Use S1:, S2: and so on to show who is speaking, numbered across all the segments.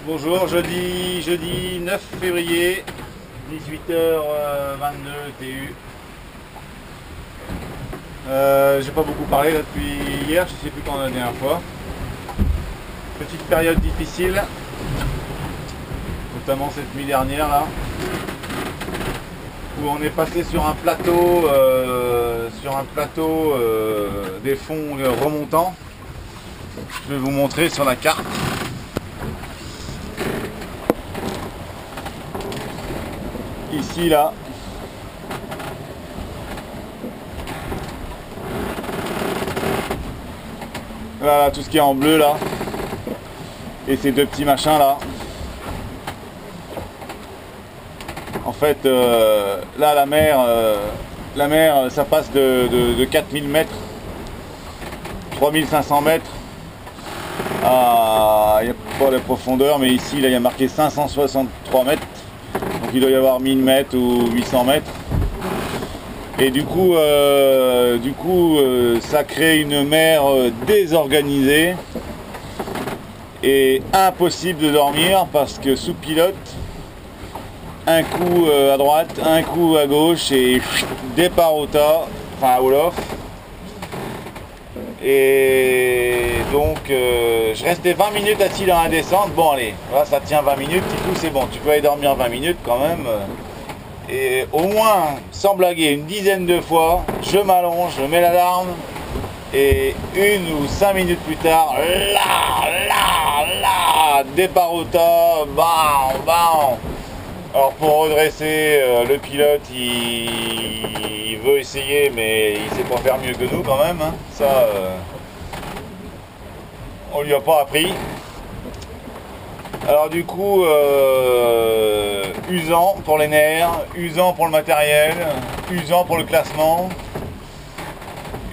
S1: Bonjour, jeudi 9 février, 18h22 TU. J'ai pas beaucoup parlé là, depuis hier, je sais plus quand la dernière fois. Petite période difficile, notamment cette nuit dernière là, où on est passé sur un plateau, des fonds remontants. Je vais vous montrer sur la carte. Ici là, voilà tout ce qui est en bleu là, et ces deux petits machins là. En fait, là la mer, ça passe de 4000 mètres, 3500 mètres. Il n'y a pas de profondeur, mais ici là il y a marqué 563 mètres. Donc il doit y avoir 1000 mètres ou 800 mètres. Et du coup, ça crée une mer désorganisée et impossible de dormir parce que sous pilote, un coup à droite, un coup à gauche et départ au tas, enfin à Olof. Et donc je restais 20 minutes assis dans la descente. Bon allez, là ça tient 20 minutes, du coup c'est bon, tu peux aller dormir 20 minutes quand même. Et au moins, sans blaguer, une dizaine de fois, je m'allonge, je mets l'alarme, et 1 ou 5 minutes plus tard, là, départ au tas, bam, bam. Alors pour redresser, le pilote il veut essayer, mais il sait pas faire mieux que nous quand même, hein. Ça, on lui a pas appris. Alors du coup, usant pour les nerfs, usant pour le matériel, usant pour le classement,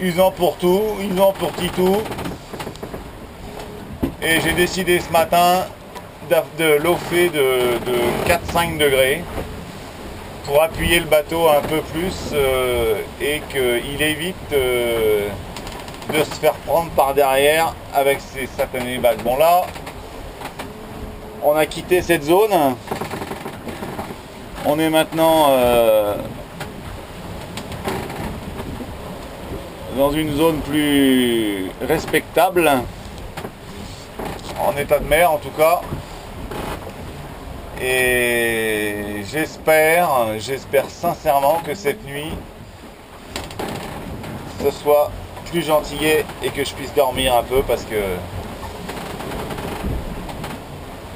S1: usant pour tout, usant pour tout. Et j'ai décidé ce matin de lofer de 4-5 degrés pour appuyer le bateau un peu plus et qu'il évite de se faire prendre par derrière avec ces satanés bagues. Bon là, on a quitté cette zone. On est maintenant dans une zone plus respectable, en état de mer en tout cas. Et j'espère sincèrement que cette nuit ce soit plus gentillet et que je puisse dormir un peu, parce que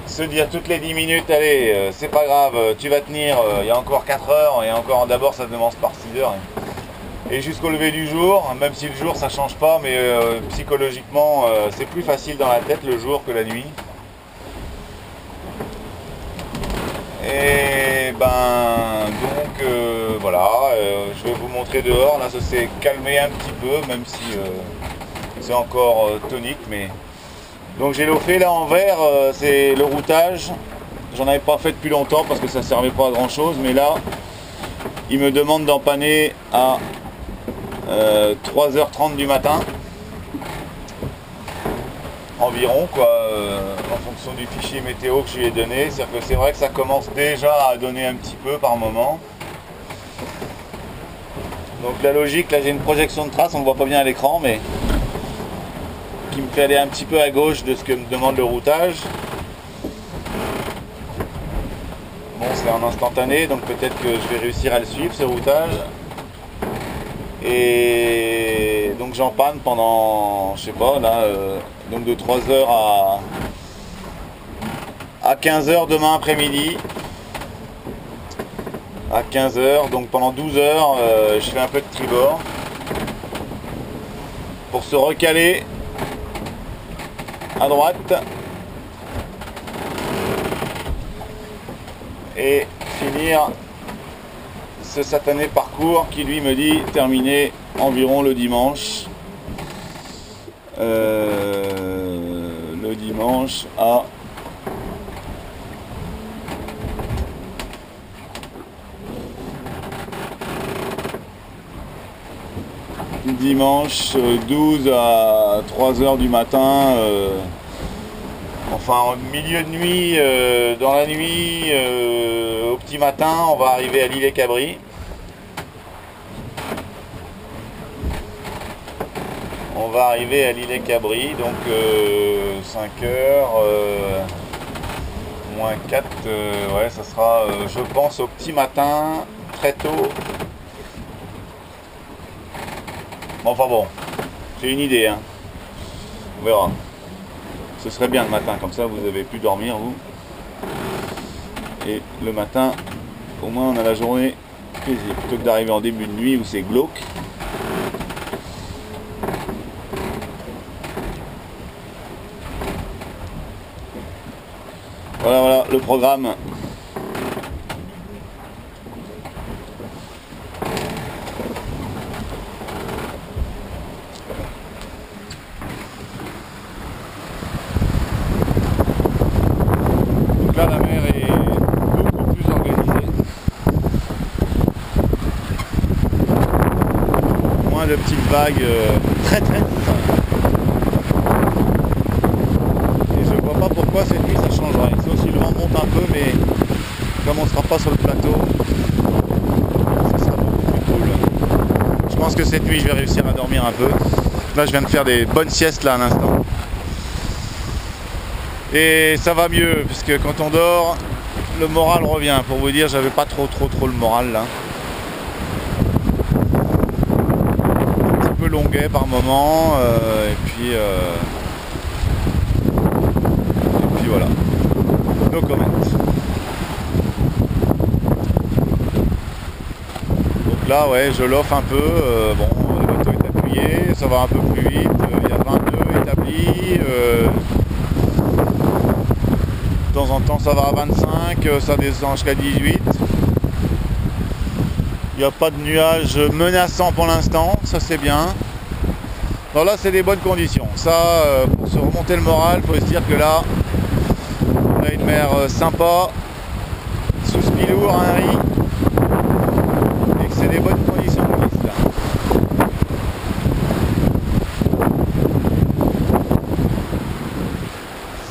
S1: se dire toutes les 10 minutes, allez, c'est pas grave, tu vas tenir, il y a encore 4 heures, et encore d'abord ça commence par 6 heures. Et jusqu'au lever du jour, même si le jour ça change pas, mais psychologiquement c'est plus facile dans la tête le jour que la nuit. Et ben donc voilà, je vais vous montrer dehors. Là ça s'est calmé un petit peu, même si c'est encore tonique, mais donc j'ai lofé là en vert, c'est le routage. J'en avais pas fait depuis longtemps parce que ça servait pas à grand chose, mais là il me demande d'empanner à 3h30 du matin environ, quoi, en fonction du fichier météo que je lui ai donné. C'est-à-dire que c'est vrai que ça commence déjà à donner un petit peu par moment. Donc la logique, là j'ai une projection de trace, on ne voit pas bien à l'écran, mais qui me fait aller un petit peu à gauche de ce que me demande le routage. Bon, c'est en instantané, donc peut-être que je vais réussir à le suivre, ce routage. Et donc j'empanne pendant, je sais pas, là, donc de 3h à 15h demain après-midi. À 15h, donc pendant 12 heures, je fais un peu de tribord pour se recaler à droite et finir ce satané parcours qui lui me dit terminé environ le dimanche. Le dimanche à dimanche 12 à 3h du matin enfin en milieu de nuit, dans la nuit, au petit matin, on va arriver à l'Île-et-Cabri. On va arriver à l'Île-et-Cabri, donc 5 heures, moins 4, ouais, ça sera, je pense, au petit matin, très tôt. Enfin bon, c'est une idée, hein. On verra. Ce serait bien le matin, comme ça vous avez pu dormir, vous. Et le matin, au moins on a la journée plaisir, plutôt que d'arriver en début de nuit où c'est glauque. Voilà le programme. Donc là la mer est beaucoup plus organisée. Moins de petites vagues très simples. Pourquoi cette nuit ça changerait, sauf si le vent monte un peu, mais comme on ne sera pas sur le plateau, ça sera beaucoup plus cool. Je pense que cette nuit je vais réussir à dormir un peu. Là je viens de faire des bonnes siestes là à l'instant. Et ça va mieux, parce que quand on dort, le moral revient. Pour vous dire, j'avais pas trop le moral là. Un petit peu longuet par moment, et puis voilà, no comment. Donc là ouais, je l'offre un peu, bon le bateau est appuyé, ça va un peu plus vite, il y a 20 nœuds établis, de temps en temps ça va à 25, ça descend jusqu'à 18. Il n'y a pas de nuages menaçants pour l'instant, ça c'est bien. Alors là c'est des bonnes conditions, ça pour se remonter le moral, il faut se dire que là on a une mer sympa, sous Spilour à un riz, et que c'est des bonnes conditions de glisse là.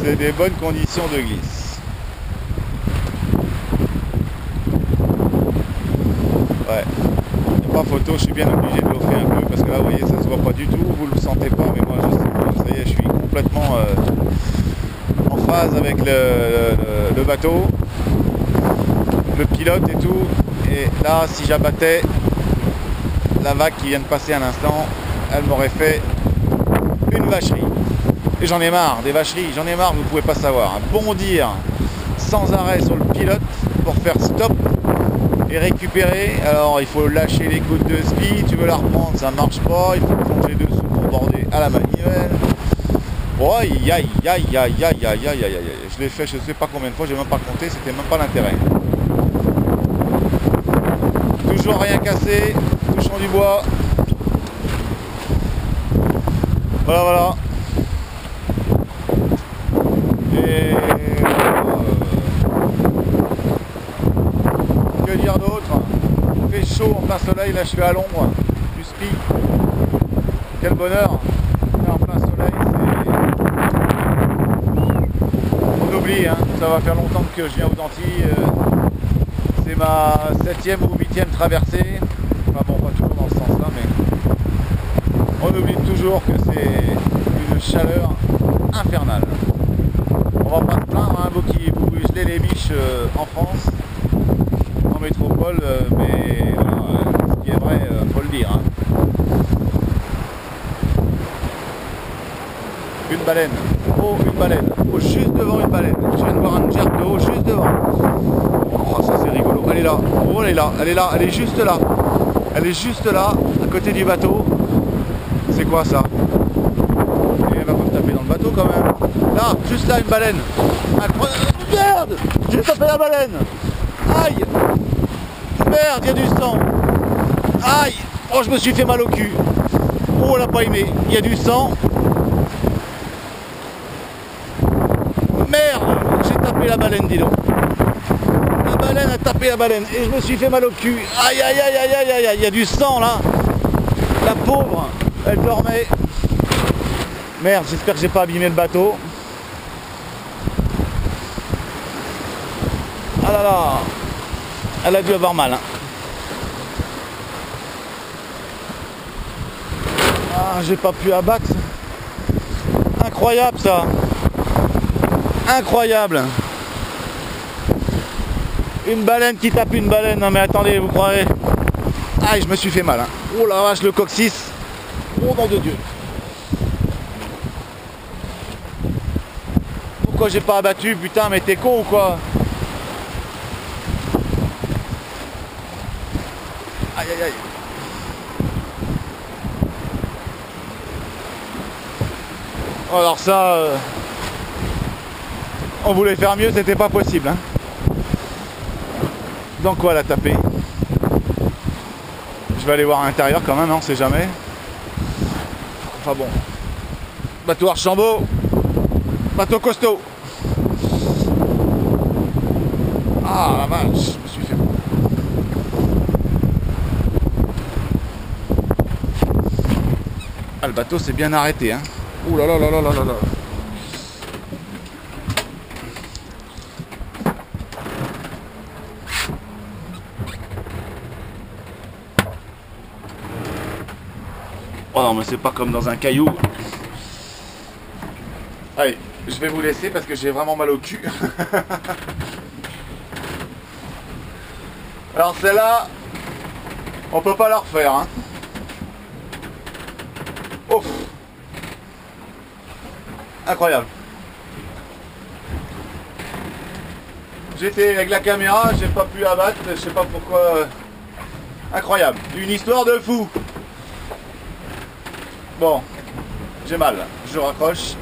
S1: C'est des bonnes conditions de glisse. Ouais, il n'y a pas photo, je suis bien obligé de l'offrir un peu, parce que là vous voyez ça se voit pas du tout, vous le sentez pas, mais moi je sais pas, ça y est, je suis complètement avec le bateau, le pilote et tout, et là si j'abattais la vague qui vient de passer à l'instant, elle m'aurait fait une vacherie. Et j'en ai marre des vacheries, j'en ai marre, vous pouvez pas savoir. Bondir sans arrêt sur le pilote pour faire stop et récupérer. Alors il faut lâcher les gouttes de spi, tu veux la reprendre, ça marche pas, il faut plonger dessous pour border à la manivelle. Oh, aïe aïe aïe aïe aïe aïe aïe aïe aïe. Je l'ai fait je sais pas combien de fois, j'ai même pas compté, c'était même pas l'intérêt. Toujours rien cassé, touchons du bois. Voilà. Et que dire d'autre? Il fait chaud en plein soleil, là je suis à l'ombre du spi. Quel bonheur! Là, en plein soleil, on oublie, hein. Ça va faire longtemps que je viens aux Antilles. C'est ma 7e ou 8e traversée. Enfin bon, pas toujours dans ce sens là, mais on oublie toujours que c'est une chaleur infernale. On va pas se plaindre, hein, vous gelez les biches en France, en métropole, mais voilà, ce qui est vrai, faut le dire. Hein. Une baleine, oh une baleine, oh juste devant une baleine, je viens de voir un jerk de haut juste devant. Oh ça c'est rigolo, elle est là, oh elle est là, elle est juste là, à côté du bateau. C'est quoi ça? Et elle va pas me taper dans le bateau quand même. Là, juste là une baleine. Merde, j'ai tapé la baleine. Aïe. Merde, il y a du sang. Aïe. Oh, je me suis fait mal au cul. Oh, elle a pas aimé, il y a du sang. Merde, j'ai tapé la baleine, dis donc. La baleine a tapé la baleine et je me suis fait mal au cul. Aïe, aïe, aïe, aïe, aïe, aïe, il y a du sang là. La pauvre, elle dormait. Merde, j'espère que j'ai pas abîmé le bateau. Ah là là, elle a dû avoir mal. Hein. Ah, j'ai pas pu abattre. Incroyable ça. Incroyable. Une baleine qui tape une baleine. Non mais attendez, vous croirez. Ah, je me suis fait mal. Hein. Oh la vache, le coccyx. Oh nom de Dieu. Pourquoi j'ai pas abattu? Putain, mais t'es con ou quoi? Aïe aïe aïe. Alors ça, on voulait faire mieux, c'était pas possible. Hein. Donc quoi, la taper? Je vais aller voir à l'intérieur quand même, on sait jamais. Enfin bon. Bateau Archambault. Bateau costaud. Ah la vache, je me suis fait. Ah, le bateau s'est bien arrêté, hein. Ouh là là là là là là là. Oh non, mais c'est pas comme dans un caillou. Allez, je vais vous laisser parce que j'ai vraiment mal au cul. Alors celle-là, on peut pas la refaire. Hein. Ouf. Incroyable. J'étais avec la caméra, j'ai pas pu abattre, je sais pas pourquoi. Incroyable. Une histoire de fou. Bon, j'ai mal, je raccroche.